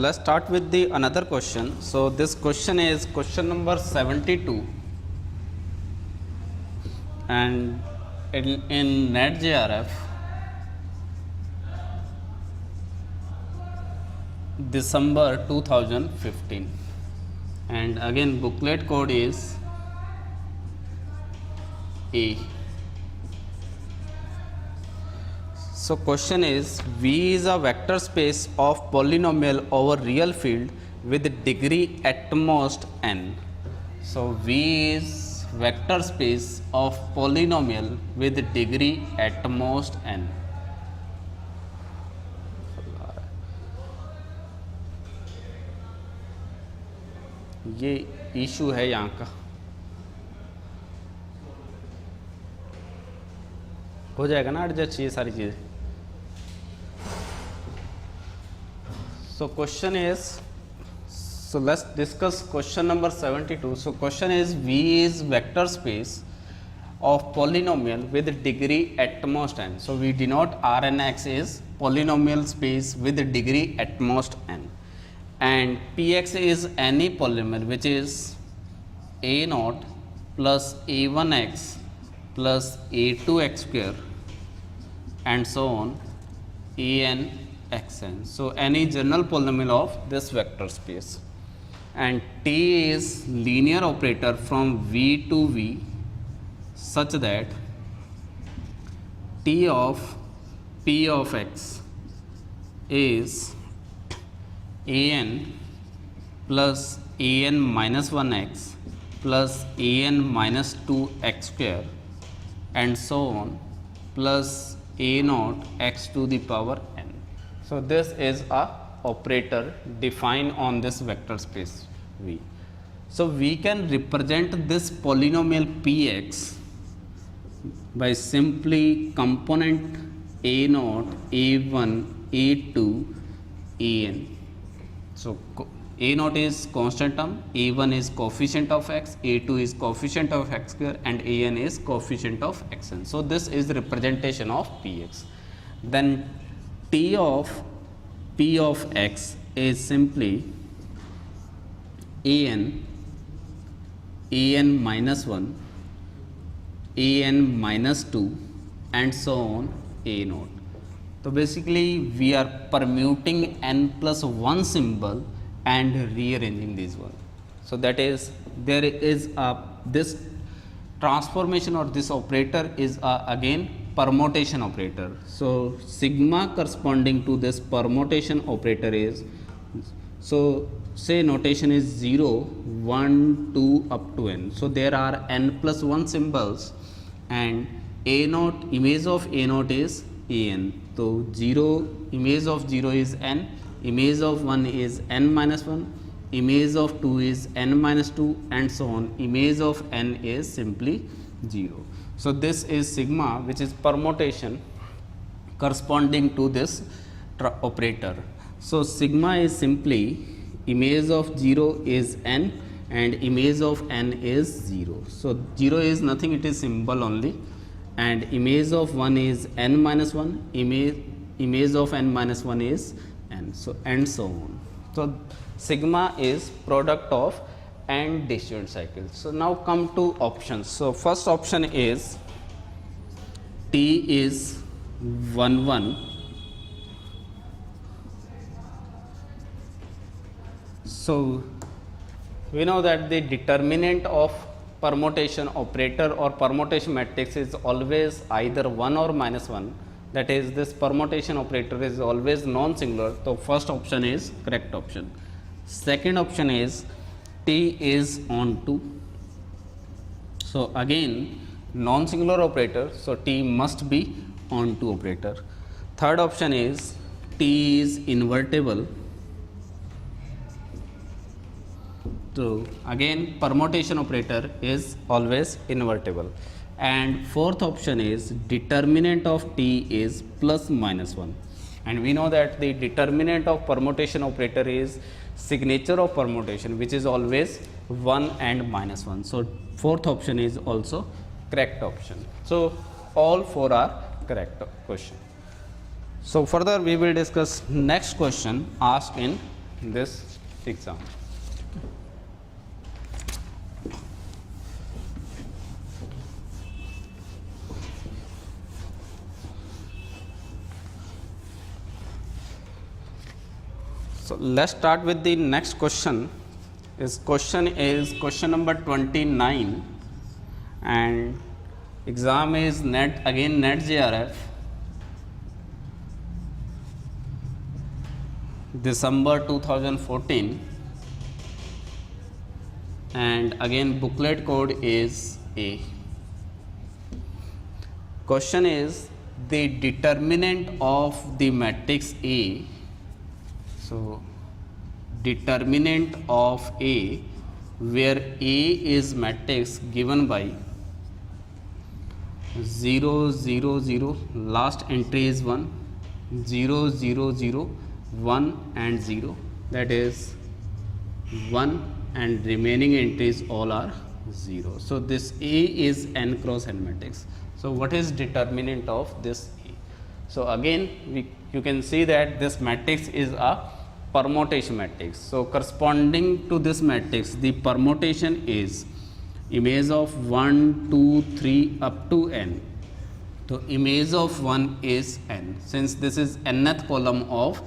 let's start with the another question. So this question is question number 72, and in NetJRF December 2015, and again booklet code is A. So question is, V is a vector space of polynomial over real field with degree at most n. So V is vector space of polynomial with degree at most n. ये issue है यहाँ का, हो जाएगा ना adjust ये सारी चीज़ें. So question is, so let's discuss question number 72. So question is, V is vector space of polynomial with degree at most n. So we denote Rnx is polynomial space with degree at most n, and Px is any polynomial which is a0 plus a1x plus a2x square and so on an xn. So any general polynomial of this vector space, and T is linear operator from V to V such that T of P of x is an plus an minus 1x plus an minus 2x square and so on plus a0 x to the power n. So this is a operator defined on this vector space V. So we can represent this polynomial Px by simply component a0, a1, a2, an. So a0 is constant term, a1 is coefficient of x, a2 is coefficient of x square, and an is coefficient of xn. So this is the representation of Px. Then T of P of x is simply an minus 1, an minus 2 and so on a0. So basically we are permuting n plus 1 symbol and rearranging these one. So that is, there is a this transformation or this operator is again permutation operator. So sigma corresponding to this permutation operator is, so say notation is 0, 1, 2 up to n. So there are n plus 1 symbols, and a0, image of a0 is an. So 0, image of 0 is n, image of 1 is n minus 1, image of 2 is n minus 2 and so on. Image of n is simply 0. So this is sigma, which is permutation corresponding to this operator. So sigma is simply image of 0 is n and image of n is 0. So 0 is nothing, it is symbol only, and image of 1 is n minus 1, image of n minus 1 is n, so and so on. So sigma is product of n disjoint cycles. So now come to options. So first option is T is 1 1. So we know that the determinant of permutation operator or permutation matrix is always either 1 or minus 1. That is, this permutation operator is always non-singular. So first option is correct option. Second option is T is on 2. So again non-singular operator, so T must be on 2 operator. Third option is T is invertible. So again permutation operator is always invertible. And fourth option is determinant of T is plus minus 1, and we know that the determinant of permutation operator is signature of permutation, which is always 1 and minus 1. So fourth option is also correct option. So all four are correct question. So further we will discuss next question asked in this exam. So let's start with the next question. Question number 29, and exam is net JRF, December 2014, and again booklet code is A. Question is the determinant of the matrix A. So determinant of A, where A is matrix given by 0 0 0, last entry is 1, 0 0 0, 1 and 0, that is 1, and remaining entries all are 0. So this A is n cross n matrix. So what is determinant of this A? So again you can see that this matrix is a permutation matrix. So corresponding to this matrix, the permutation is image of 1 2 3 up to n. So image of 1 is n, since this is nth column of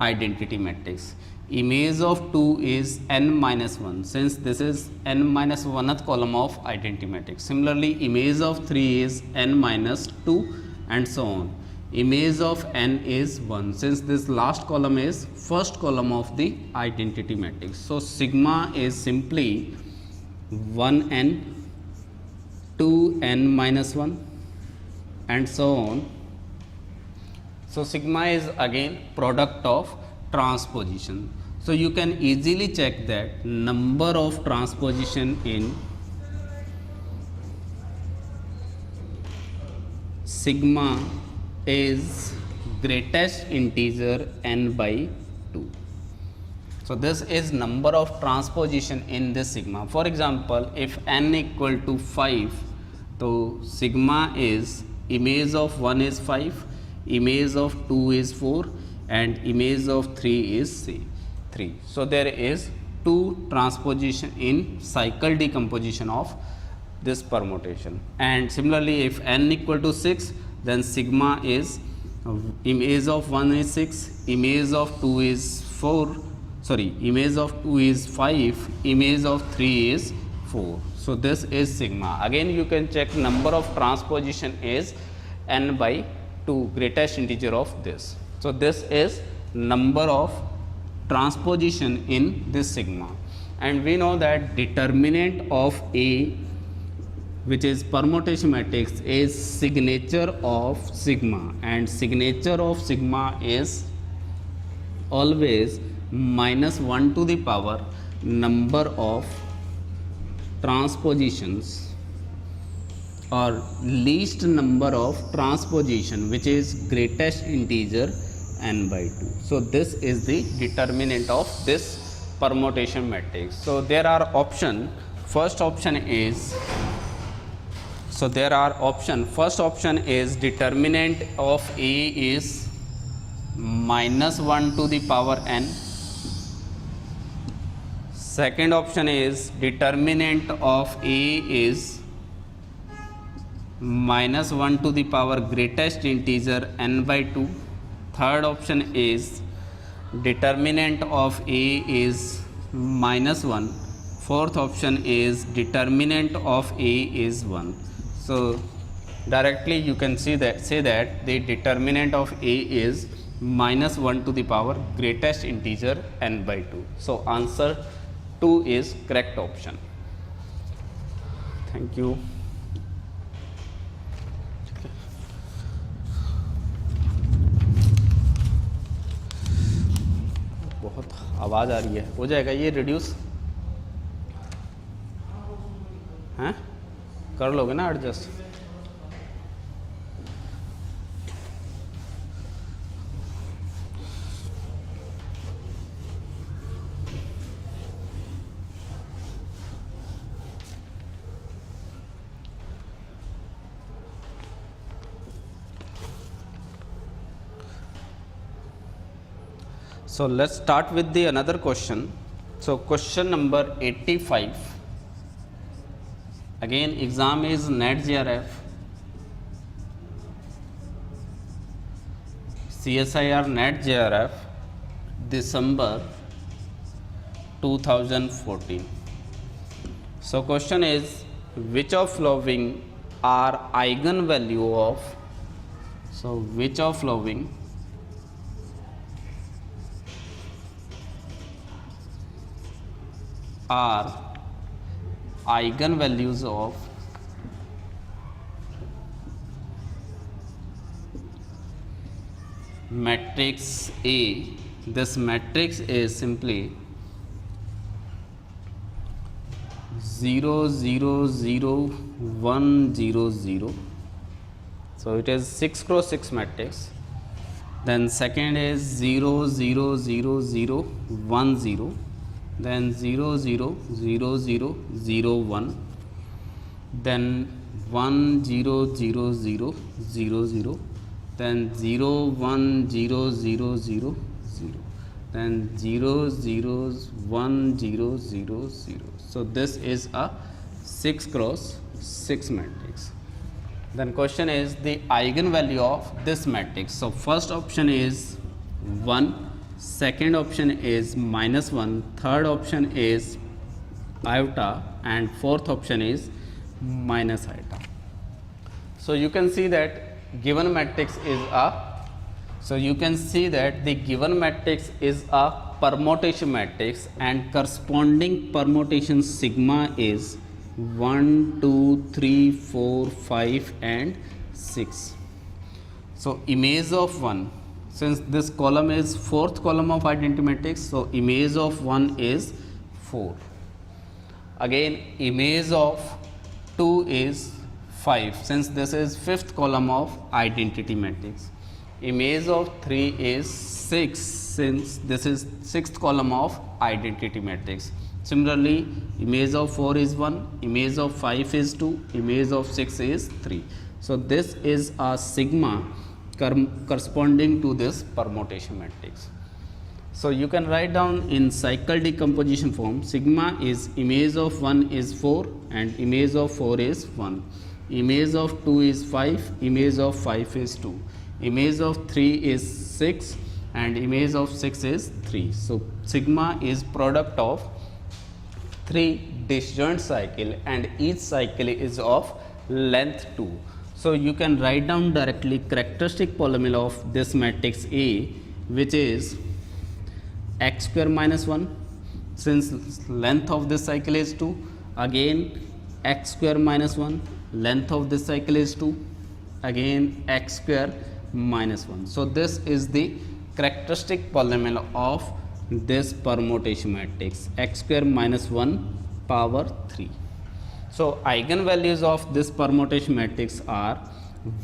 identity matrix. Image of 2 is n minus 1, since this is n minus 1th column of identity matrix. Similarly, image of 3 is n minus 2, and so on. Image of n is 1, since this last column is first column of the identity matrix. So sigma is simply 1n, 2n minus 1, and so on. So sigma is again product of transposition. So you can easily check that number of transposition in sigma is greatest integer n by 2. So this is number of transposition in this sigma. For example, if n equal to 5, so sigma is image of 1 is 5, image of 2 is 4, and image of 3 is 3. So there is 2 transposition in cycle decomposition of this permutation. And similarly, if n equal to 6, then sigma is image of 1 is 6, image of 2 is 4, sorry, image of 2 is 5, image of 3 is 4. So this is sigma. Again you can check number of transposition is n by 2, greatest integer of this. So this is number of transposition in this sigma. And we know that determinant of A, which is permutation matrix, is signature of sigma, and signature of sigma is always minus 1 to the power number of transpositions, or least number of transposition, which is greatest integer n by 2. So this is the determinant of this permutation matrix. So there are option. First option is, so there are option. First option is determinant of A is minus 1 to the power n. Second option is determinant of A is minus 1 to the power greatest integer n by 2. Third option is determinant of A is minus 1. Fourth option is determinant of A is 1. So directly you can say that the determinant of A is minus 1 to the power greatest integer n by 2. So answer 2 is correct option. Thank you. बहुत आवाज़ आ रही है, हो जाएगा ये reduce? हैं, कर लोगे ना adjust? So let's start with the another question. So question number 85. Again, exam is NET JRF, CSIR NET JRF, December 2014. So question is, which of following are eigenvalue of, so which of following are eigenvalues of matrix A. This matrix is simply 0 0 0 1 0 0. So it is 6 cross 6 matrix. Then second is 0 0 0 0 1 0. Then 0 0 0 0 0 1. Then 1 0 0 0 0 0. Then 0 1 0 0 0 0. Then 0 0 1 0 0 0. So this is a 6 cross 6 matrix. Then question is the eigenvalue of this matrix. So first option is 1, second option is -1, third option is iota, and fourth option is minus iota. So you can see that given matrix is the given matrix is a permutation matrix, and corresponding permutation sigma is 1 2 3 4 5 and 6. So image of 1, since this column is fourth column of identity matrix, so image of 1 is 4. Again, image of 2 is 5, since this is fifth column of identity matrix. Image of 3 is 6, since this is sixth column of identity matrix. Similarly, image of 4 is 1, image of 5 is 2, image of 6 is 3. So this is a sigma corresponding to this permutation matrix. So you can write down in cycle decomposition form, sigma is image of 1 is 4 and image of 4 is 1. Image of 2 is 5, image of 5 is 2. Image of 3 is 6 and image of 6 is 3. So sigma is product of 3 disjoint cycle and each cycle is of length 2. So you can write down directly characteristic polynomial of this matrix A, which is x square minus 1, since length of this cycle is 2. Again x square minus 1, length of this cycle is 2. Again x square minus 1. So this is the characteristic polynomial of this permutation matrix, x square minus 1 power 3. So eigenvalues of this permutation matrix are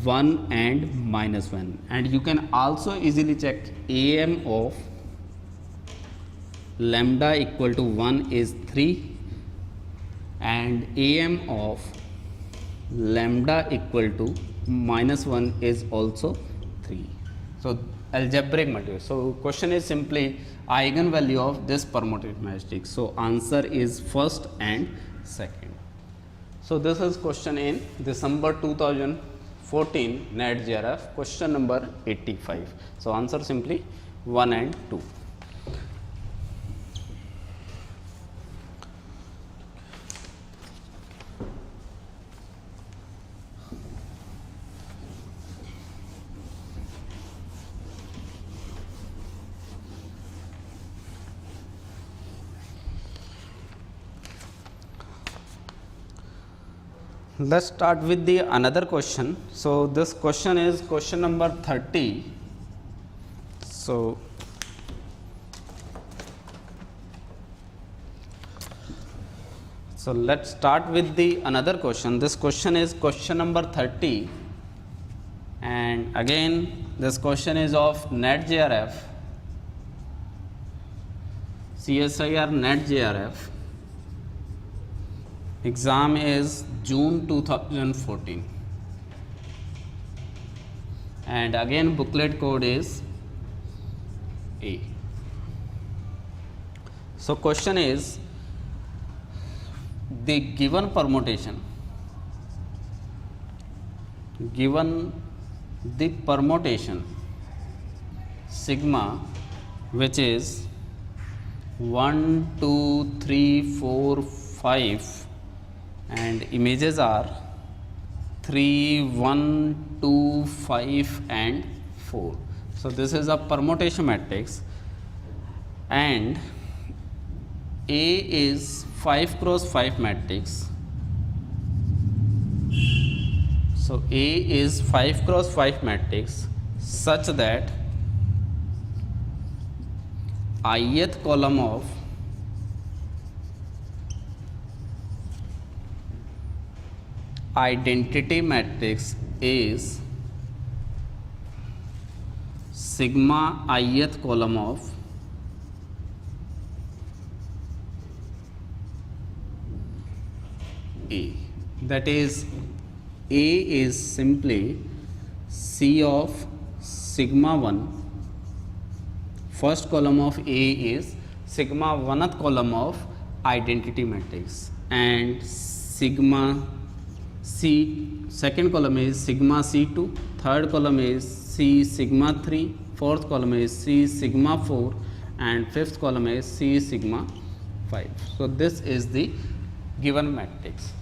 1 and -1, and you can also easily check AM of lambda equal to 1 is 3 and AM of lambda equal to -1 is also 3. So algebraic matrix. So question is simply eigenvalue of this permutation matrix. So answer is first and second. So this is question in December 2014 NET JRF, question number 85. So answer simply 1 and 2. Let's start with the another question. So this question is question number 30. So let's start with the another question. This question is question number 30, and again this question is of NET JRF, CSIR NET JRF. Exam is June 2014, and again booklet code is A. So question is, the given permutation, given the permutation sigma, which is 1, 2, 3, 4, 5, and images are 3, 1, 2, 5 and 4. So this is a permutation matrix, and A is 5 cross 5 matrix. So A is 5 cross 5 matrix such that ith column of identity matrix is sigma ith column of A. That is, A is simply C of sigma 1. First column of A is sigma 1th column of identity matrix, and sigma C, second column is sigma C2, third column is C sigma 3, fourth column is C sigma 4, and fifth column is C sigma 5. So this is the given matrix,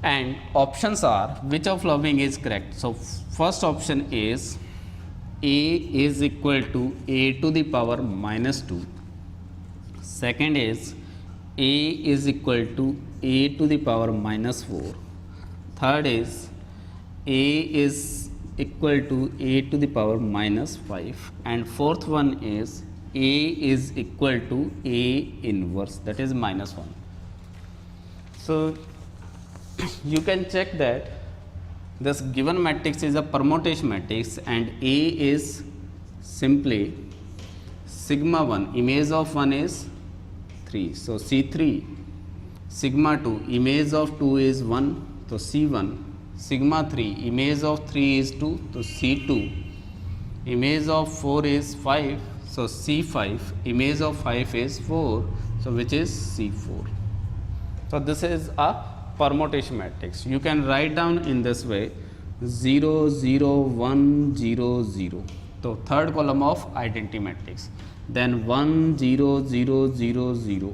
and options are which of following is correct. So first option is A is equal to A to the power minus 2. Second is A is equal to A to the power minus 4. Third is A is equal to A to the power minus 5, and fourth one is A is equal to A inverse, that is minus 1. So you can check that this given matrix is a permutation matrix, and A is simply sigma 1, image of 1 is 3, so C3, sigma 2, image of 2 is 1, so C1, sigma 3, image of 3 is 2, so C2, image of 4 is 5, so C5, image of 5 is 4, so which is C4. So this is a permutation matrix. You can write down in this way 0, 0, 1, 0, 0. So third column of identity matrix. Then 1, 0, 0, 0, 0.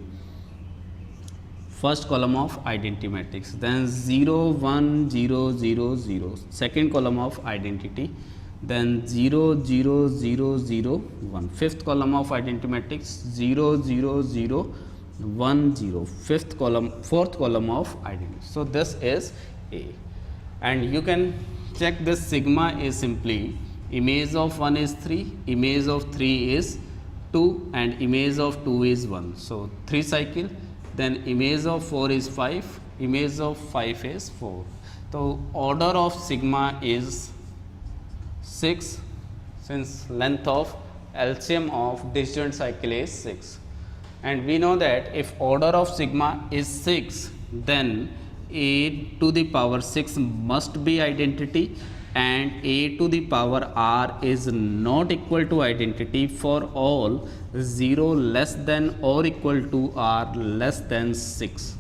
First column of identity matrix. Then 0, 1, 0, 0, 0. Second column of identity. Then 0, 0, 0, 0, 1. Fifth column of identity matrix. 0, 0, 0, 1, 0. Fifth column, fourth column of identity. So this is A, and you can check this sigma is simply image of 1 is 3, image of 3 is 2, and image of 2 is 1. So 3 cycle. Then image of 4 is 5, image of 5 is 4. So order of sigma is 6, since length of LCM of disjoint cycle is 6. And we know that if order of sigma is 6, then A to the power 6 must be identity, and A to the power R is not equal to identity for all 0 less than or equal to R less than 6.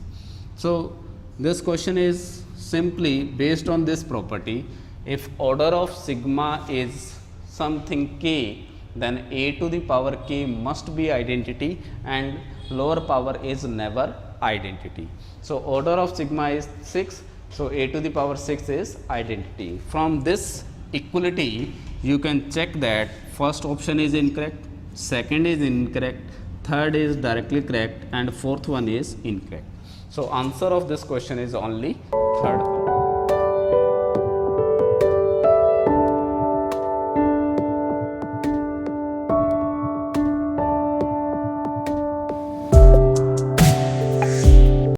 So this question is simply based on this property. If order of sigma is something k, then A to the power k must be identity, and lower power is never identity. So order of sigma is 6, so A to the power 6 is identity. From this equality you can check that first option is incorrect, second is incorrect, third is directly correct, and fourth one is incorrect. So answer of this question is only third.